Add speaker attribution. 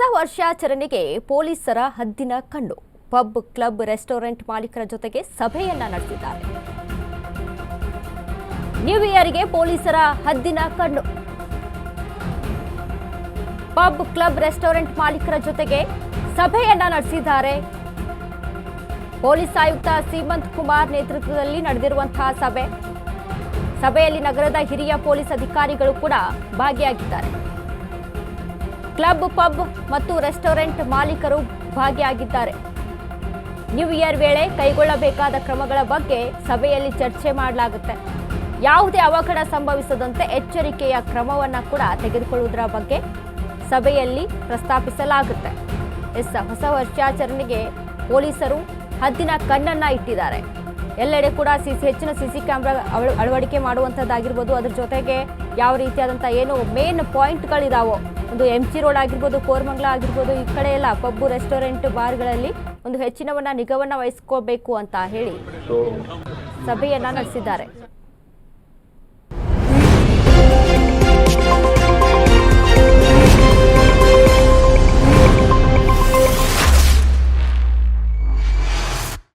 Speaker 1: ಹೊಸ ವರ್ಷಾಚರಣೆಗೆ ಪೊಲೀಸರ ಹದ್ದಿನ ಕಣ್ಣು. ಪಬ್, ಕ್ಲಬ್, ರೆಸ್ಟೋರೆಂಟ್ ಮಾಲೀಕರ ಜೊತೆಗೆ ಸಭೆಯನ್ನ ನಡೆಸಿದ್ದಾರೆ. ನ್ಯೂ ಇಯರ್ಗೆ ಪೊಲೀಸರ ಹದ್ದಿನ ಕಣ್ಣು. ಪಬ್, ಕ್ಲಬ್, ರೆಸ್ಟೋರೆಂಟ್ ಮಾಲೀಕರ ಜೊತೆಗೆ ಸಭೆಯನ್ನ ನಡೆಸಿದ್ದಾರೆ. ಪೊಲೀಸ್ ಆಯುಕ್ತ ಸೀಮಂತ್ ಕುಮಾರ್ ನೇತೃತ್ವದಲ್ಲಿ ನಡೆದಿರುವಂತಹ ಸಭೆಯಲ್ಲಿ ನಗರದ ಹಿರಿಯ ಪೊಲೀಸ್ ಅಧಿಕಾರಿಗಳು ಕೂಡ ಭಾಗಿಯಾಗಿದ್ದಾರೆ. ಕ್ಲಬ್, ಪಬ್ ಮತ್ತು ರೆಸ್ಟೋರೆಂಟ್ ಮಾಲೀಕರು ಭಾಗಿಯಾಗಿದ್ದಾರೆ. ನ್ಯೂ ಇಯರ್ ವೇಳೆ ಕೈಗೊಳ್ಳಬೇಕಾದ ಕ್ರಮಗಳ ಬಗ್ಗೆ ಸಭೆಯಲ್ಲಿ ಚರ್ಚೆ ಮಾಡಲಾಗುತ್ತೆ. ಯಾವುದೇ ಅವಘಡ ಸಂಭವಿಸದಂತೆ ಎಚ್ಚರಿಕೆಯ ಕ್ರಮವನ್ನು ಕೂಡ ತೆಗೆದುಕೊಳ್ಳುವುದರ ಬಗ್ಗೆ ಸಭೆಯಲ್ಲಿ ಪ್ರಸ್ತಾಪಿಸಲಾಗುತ್ತೆ. ಹೊಸ ವರ್ಷಾಚರಣೆಗೆ ಪೊಲೀಸರು ಹದ್ದಿನ ಕಣ್ಣನ್ನ ಇಟ್ಟಿದ್ದಾರೆ. ಎಲ್ಲೆಡೆ ಕೂಡ ಹೆಚ್ಚಿನ ಸಿಸಿ ಕ್ಯಾಮೆರಾ ಅಳವಡಿಕೆ ಮಾಡುವಂಥದ್ದಾಗಿರ್ಬೋದು. ಅದ್ರ ಜೊತೆಗೆ ಯಾವ ರೀತಿಯಾದಂಥ ಏನು ಮೇನ್ ಪಾಯಿಂಟ್ಗಳಿದಾವೋ, ಒಂದು MG ರೋಡ್ ಆಗಿರ್ಬೋದು, ಕೋರಮಂಗಲ ಆಗಿರ್ಬೋದು, ಈ ಕಡೆ ಎಲ್ಲ ಪಬ್ಬು, ರೆಸ್ಟೋರೆಂಟ್, ಬಾರ್ಗಳಲ್ಲಿ ಒಂದು ಹೆಚ್ಚಿನವನ್ನ ನಿಗಾವನ್ನ ವಹಿಸ್ಕೋಬೇಕು ಅಂತ ಹೇಳಿ ಸಭೆಯನ್ನ ನಡೆಸಿದ್ದಾರೆ.